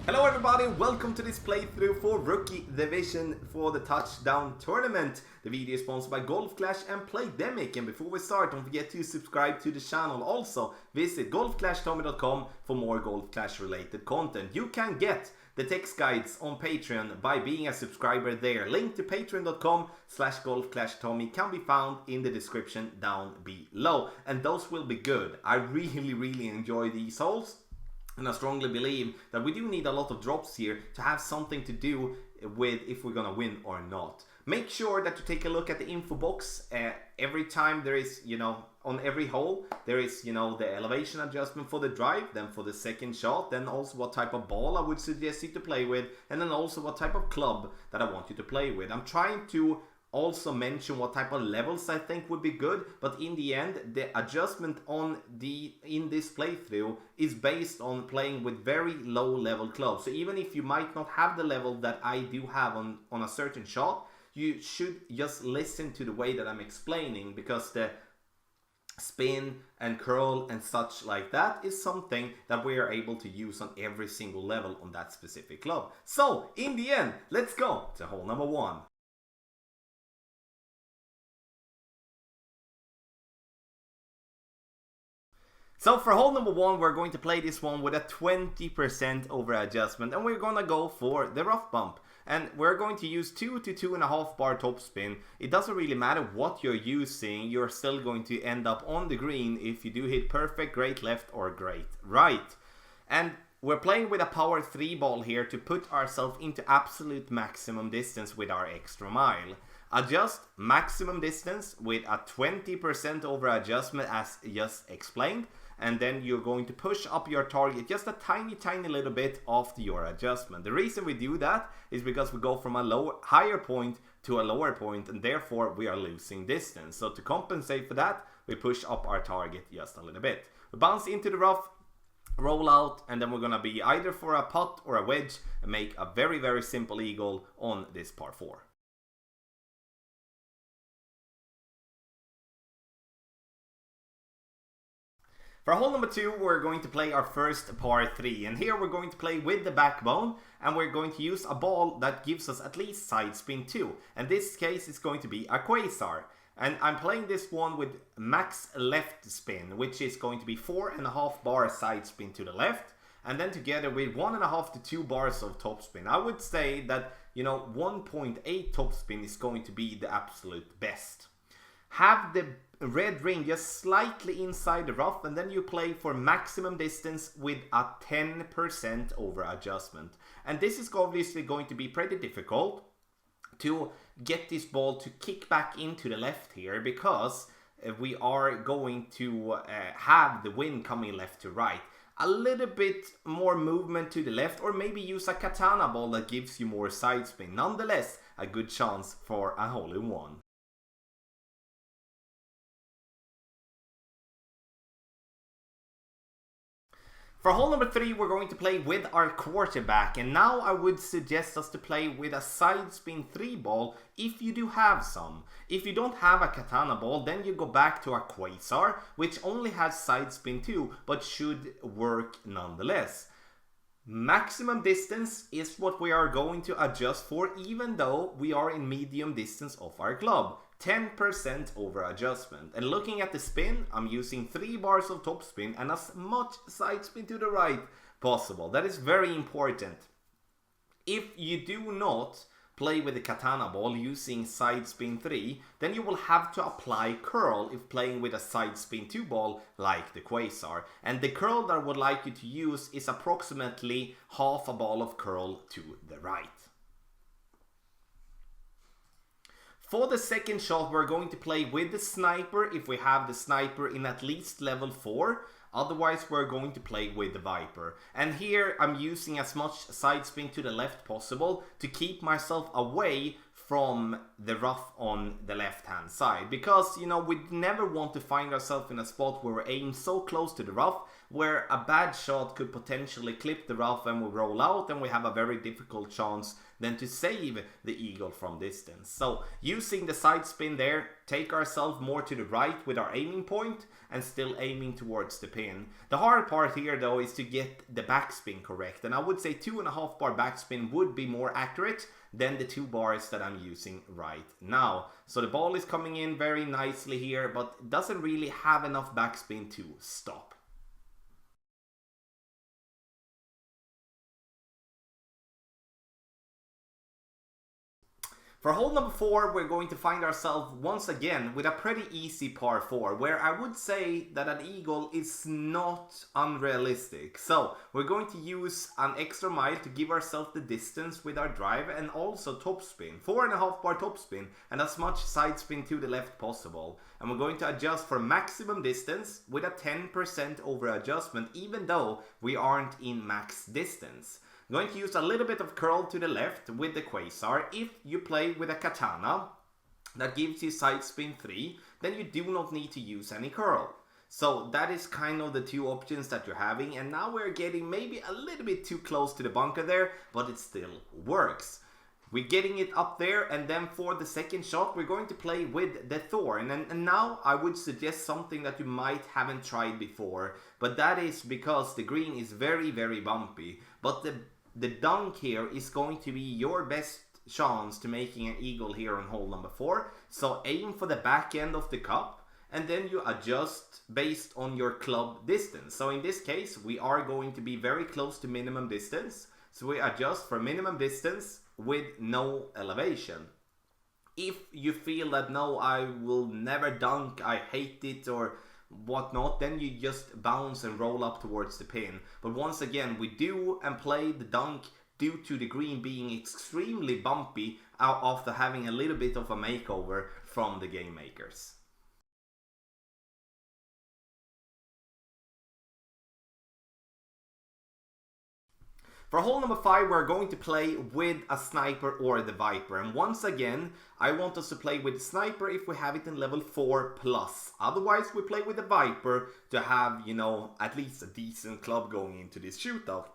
Hello everybody, welcome to this playthrough for Rookie Division for the Touchdown Tournament. The video is sponsored by Golf Clash and Playdemic. And before we start, don't forget to subscribe to the channel. Also, visit golfclashtommy.com for more Golf Clash related content. You can get the text guides on Patreon by being a subscriber there. Link to patreon.com/golfclashtommy can be found in the description down below. And those will be good. I really enjoy these holes. And I strongly believe that we do need a lot of drops here to have something to do with if we're gonna win or not. Make sure that you take a look at the info box every time there is, on every hole, there is, the elevation adjustment for the drive, then for the second shot, then also what type of ball I would suggest you to play with, and then also what type of club that I want you to play with. I'm trying to also mention what type of levels I think would be good, but in the end the adjustment in this playthrough is based on playing with very low level clubs. So even if you might not have the level that I do have on a certain shot, you should just listen to the way that I'm explaining, because the spin and curl and such like that is something that we are able to use on every single level on that specific club. So in the end, let's go to hole number 1. So for hole number 1, we're going to play this one with a 20% over adjustment, and we're gonna go for the rough bump. And we're going to use 2 to 2.5 bar topspin. It doesn't really matter what you're using, you're still going to end up on the green if you do hit perfect, great left or great right. And we're playing with a power 3 ball here to put ourselves into absolute maximum distance with our extra mile. Adjust maximum distance with a 20% over adjustment as just explained. And then you're going to push up your target just a tiny little bit after your adjustment. The reason we do that is because we go from a higher point to a lower point, and therefore we are losing distance. So to compensate for that, we push up our target just a little bit. We bounce into the rough, roll out, and then we're gonna be either for a putt or a wedge and make a very simple eagle on this par 4. For hole number 2, we're going to play our first par 3, and here we're going to play with the backbone, and we're going to use a ball that gives us at least side spin 2. In this case, it's going to be a quasar, and I'm playing this one with max left spin, which is going to be 4.5 bar side spin to the left, and then together with 1.5 to 2 bars of topspin. I would say that 1.8 topspin is going to be the absolute best. Have the red ring just slightly inside the rough, and then you play for maximum distance with a 10% over adjustment. And this is obviously going to be pretty difficult to get this ball to kick back into the left here, because we are going to have the wind coming left to right. A little bit more movement to the left, or maybe use a katana ball that gives you more side spin. Nonetheless, a good chance for a hole in one. For hole number 3, we're going to play with our quarterback, and now I would suggest us to play with a side spin 3 ball if you do have some. If you don't have a katana ball, then you go back to a quasar, which only has side spin 2 but should work nonetheless. Maximum distance is what we are going to adjust for, even though we are in medium distance of our club. 10% over adjustment. And looking at the spin, I'm using 3 bars of top spin and as much side spin to the right possible. That is very important. If you do not play with the katana ball using side spin 3, then you will have to apply curl if playing with a side spin 2 ball like the quasar. And the curl that I would like you to use is approximately half a ball of curl to the right. For the second shot, we're going to play with the sniper if we have the sniper in at least level 4. Otherwise, we're going to play with the Viper. And here I'm using as much side spin to the left possible to keep myself away from the rough on the left hand side. Because, we never want to find ourselves in a spot where we're aimed so close to the rough, where a bad shot could potentially clip the rough and we roll out, and we have a very difficult chance than to save the eagle from distance. So using the side spin there, take ourselves more to the right with our aiming point and still aiming towards the pin. The hard part here though is to get the backspin correct, and I would say 2.5 bar backspin would be more accurate than the 2 bars that I'm using right now. So the ball is coming in very nicely here, but doesn't really have enough backspin to stop. For hole number 4, we're going to find ourselves once again with a pretty easy par 4, where I would say that an eagle is not unrealistic. So we're going to use an extra mile to give ourselves the distance with our drive, and also topspin, 4.5 bar topspin, and as much side spin to the left possible. And we're going to adjust for maximum distance with a 10% over adjustment, even though we aren't in max distance. I'm going to use a little bit of curl to the left with the quasar. If you play with a katana that gives you side spin 3, then you do not need to use any curl. So that is kind of the 2 options that you're having, and now we're getting maybe a little bit too close to the bunker there, but it still works. We're getting it up there, and then for the second shot we're going to play with the thorn, and now I would suggest something that you might haven't tried before, but that is because the green is very bumpy, but the dunk here is going to be your best chance to making an eagle here on hole number 4. So aim for the back end of the cup, and then you adjust based on your club distance. So in this case we are going to be very close to minimum distance, so we adjust for minimum distance with no elevation. If you feel that no, I will never dunk, I hate it or whatnot, then you just bounce and roll up towards the pin. But once again, we do and play the dunk due to the green being extremely bumpy after having a little bit of a makeover from the game makers. For hole number 5, we're going to play with a sniper or the viper. And once again, I want us to play with the sniper if we have it in level 4+. Otherwise, we play with the viper to have, you know, at least a decent club going into this shootout.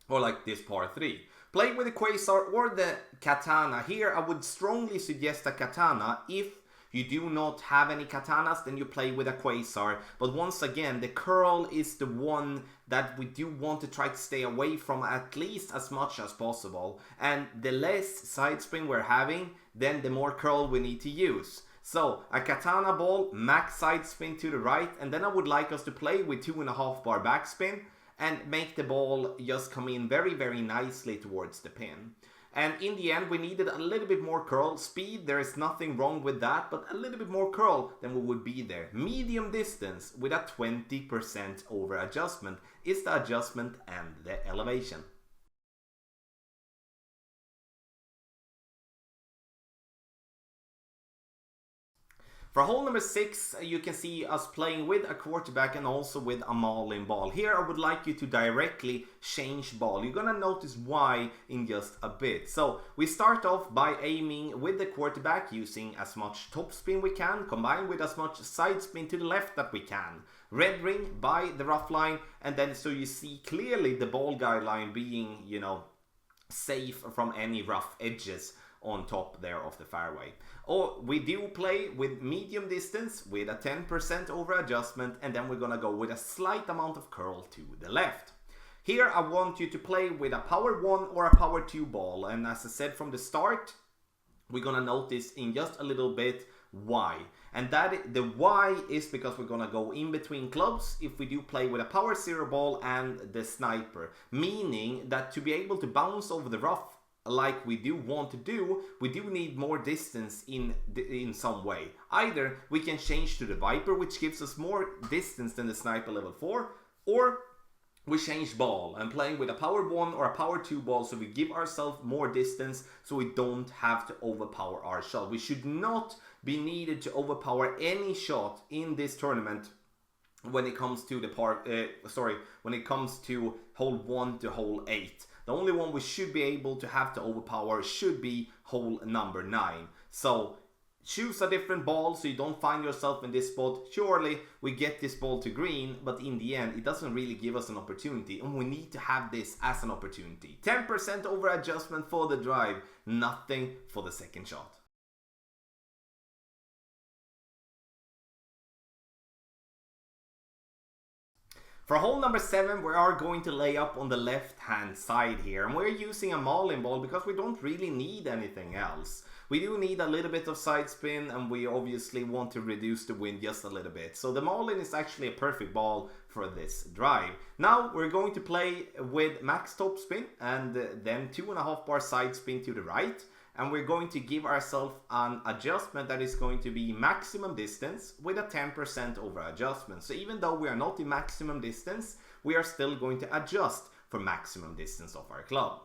Or like this par 3. Play with the quasar or the katana. Here, I would strongly suggest a katana. If you do not have any katanas, then you play with a quasar. But once again, the curl is the one that we do want to try to stay away from at least as much as possible. And the less side spin we're having, then the more curl we need to use. So a katana ball, max side spin to the right, and then I would like us to play with 2.5 bar backspin and make the ball just come in very nicely towards the pin. And in the end, we needed a little bit more curl. Speed, there is nothing wrong with that, but a little bit more curl than we would be there. Medium distance with a 20% over adjustment is the adjustment and the elevation. For hole number 6, you can see us playing with a quarterback and also with a marlin ball. Here I would like you to directly change ball. You're gonna notice why in just a bit. So we start off by aiming with the quarterback using as much top spin we can, combined with as much side spin to the left that we can. Red ring by the rough line, and then so you see clearly the ball guideline being, you know, safe from any rough edges on top there of the fairway. Or we do play with medium distance with a 10% over adjustment, and then we're gonna go with a slight amount of curl to the left. Here I want you to play with a power 1 or a power 2 ball, and as I said from the start, we're gonna notice in just a little bit why. And that the why is because we're gonna go in between clubs if we do play with a power 0 ball and the sniper, meaning that to be able to bounce over the rough like we do want to do, we do need more distance in some way. Either we can change to the viper, which gives us more distance than the sniper level 4, or we change ball and playing with a power 1 or a power 2 ball, so we give ourselves more distance so we don't have to overpower our shot. We should not be needed to overpower any shot in this tournament when it comes to the when it comes to hole 1 to hole 8. The only one we should be able to have to overpower should be hole number 9. So choose a different ball so you don't find yourself in this spot. Surely we get this ball to green, but in the end it doesn't really give us an opportunity, and we need to have this as an opportunity. 10% over adjustment for the drive, nothing for the second shot. For hole number 7, we are going to lay up on the left hand side here, and we're using a Marlin ball because we don't really need anything else. We do need a little bit of side spin, and we obviously want to reduce the wind just a little bit. So the Marlin is actually a perfect ball for this drive. Now we're going to play with max top spin and then 2.5 bar side spin to the right. And we're going to give ourselves an adjustment that is going to be maximum distance with a 10% over adjustment. So even though we are not in maximum distance, we are still going to adjust for maximum distance of our club.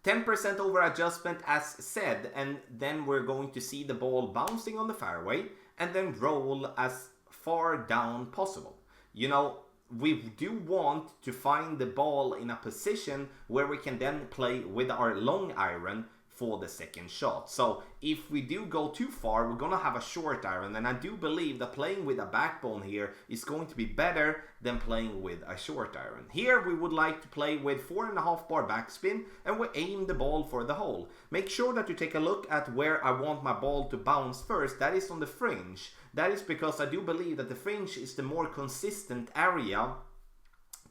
10% over adjustment as said, and then we're going to see the ball bouncing on the fairway and then roll as far down possible. You know, we do want to find the ball in a position where we can then play with our long iron for the second shot. So if we do go too far, we're gonna have a short iron, and I do believe that playing with a backbone here is going to be better than playing with a short iron. Here we would like to play with 4.5 bar backspin, and we aim the ball for the hole. Make sure that you take a look at where I want my ball to bounce first. That is on the fringe. That is because I do believe that the fringe is the more consistent area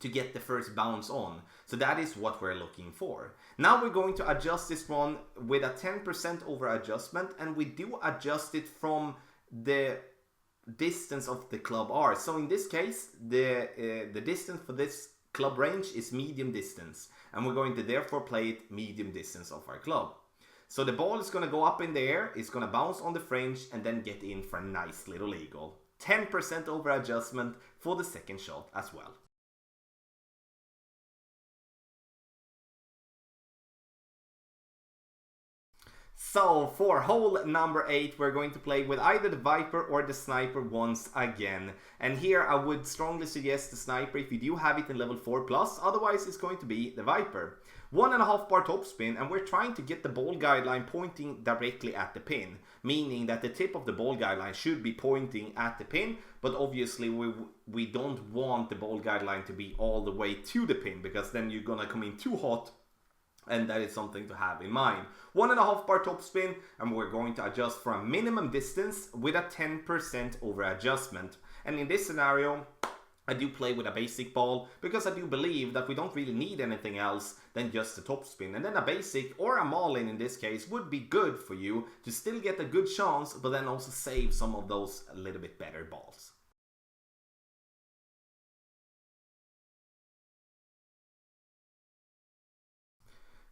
to get the first bounce on. So that is what we're looking for. Now we're going to adjust this one with a 10% over adjustment, and we do adjust it from the distance of the club R. So in this case, the distance for this club range is medium distance, and we're going to therefore play it medium distance of our club. So the ball is going to go up in the air, it's going to bounce on the fringe and then get in for a nice little eagle. 10% over adjustment for the second shot as well. So for hole number 8, we're going to play with either the Viper or the Sniper once again. And here I would strongly suggest the Sniper if you do have it in level 4+, otherwise it's going to be the Viper. 1.5 bar topspin, and we're trying to get the ball guideline pointing directly at the pin, meaning that the tip of the ball guideline should be pointing at the pin, but obviously we don't want the ball guideline to be all the way to the pin, because then you're gonna come in too hot, and that is something to have in mind. 1.5 bar topspin, and we're going to adjust for a minimum distance with a 10% over adjustment. And in this scenario, I do play with a basic ball because I do believe that we don't really need anything else than just a topspin. And then a basic or a Marlin in this case would be good for you to still get a good chance, but then also save some of those a little bit better balls.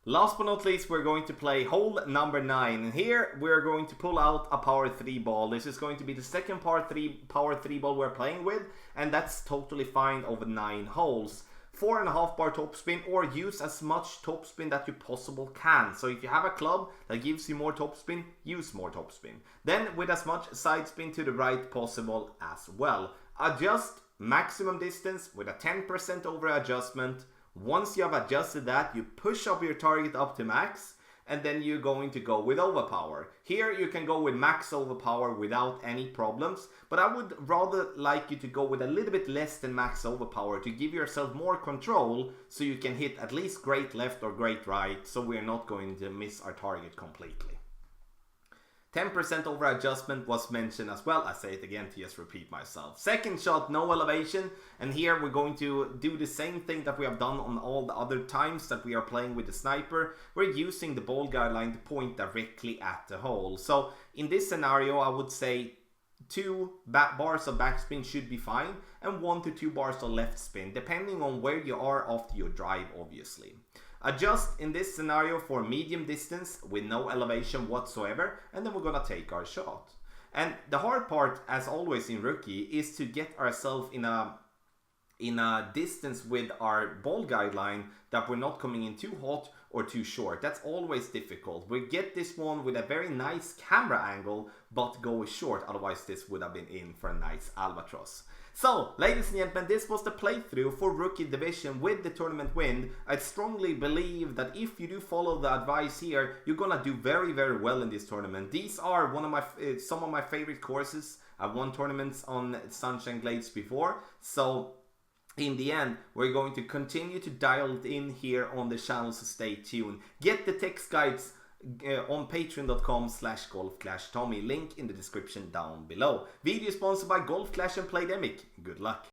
Last but not least, we're going to play hole number 9. And here we're going to pull out a power 3 ball. This is going to be the second power 3 ball we're playing with, and that's totally fine over 9 holes. 4.5 bar topspin, or use as much topspin that you possible can. So if you have a club that gives you more topspin, use more topspin. Then with as much side spin to the right possible as well. Adjust maximum distance with a 10% over adjustment. Once you have adjusted that, you push up your target up to max, and then you're going to go with overpower. Here you can go with max overpower without any problems, but I would rather like you to go with a little bit less than max overpower to give yourself more control, so you can hit at least great left or great right, so we're not going to miss our target completely. 10% over adjustment was mentioned as well. I say it again to just repeat myself. Second shot, no elevation, and here we're going to do the same thing that we have done on all the other times that we are playing with the Sniper. We're using the ball guideline to point directly at the hole. So in this scenario, I would say 2 bars of backspin should be fine, and 1 to 2 bars of left spin, depending on where you are after your drive, obviously. Adjust in this scenario for medium distance with no elevation whatsoever, and then we're gonna take our shot. And the hard part, as always in rookie, is to get ourselves in a distance with our ball guideline that we're not coming in too hot or too short. That's always difficult. We get this one with a very nice camera angle, but go short. Otherwise, this would have been in for a nice albatross. So, ladies and gentlemen, this was the playthrough for Rookie Division with the tournament win. I strongly believe that if you do follow the advice here, you're gonna do very, very well in this tournament. These are some of my favorite courses. I've won tournaments on Sunshine Glades before, so in the end, we're going to continue to dial it in here on the channel, so stay tuned. Get the text guides on patreon.com/golfclashtommy, link in the description down below. Video sponsored by Golf Clash and Playdemic. Good luck.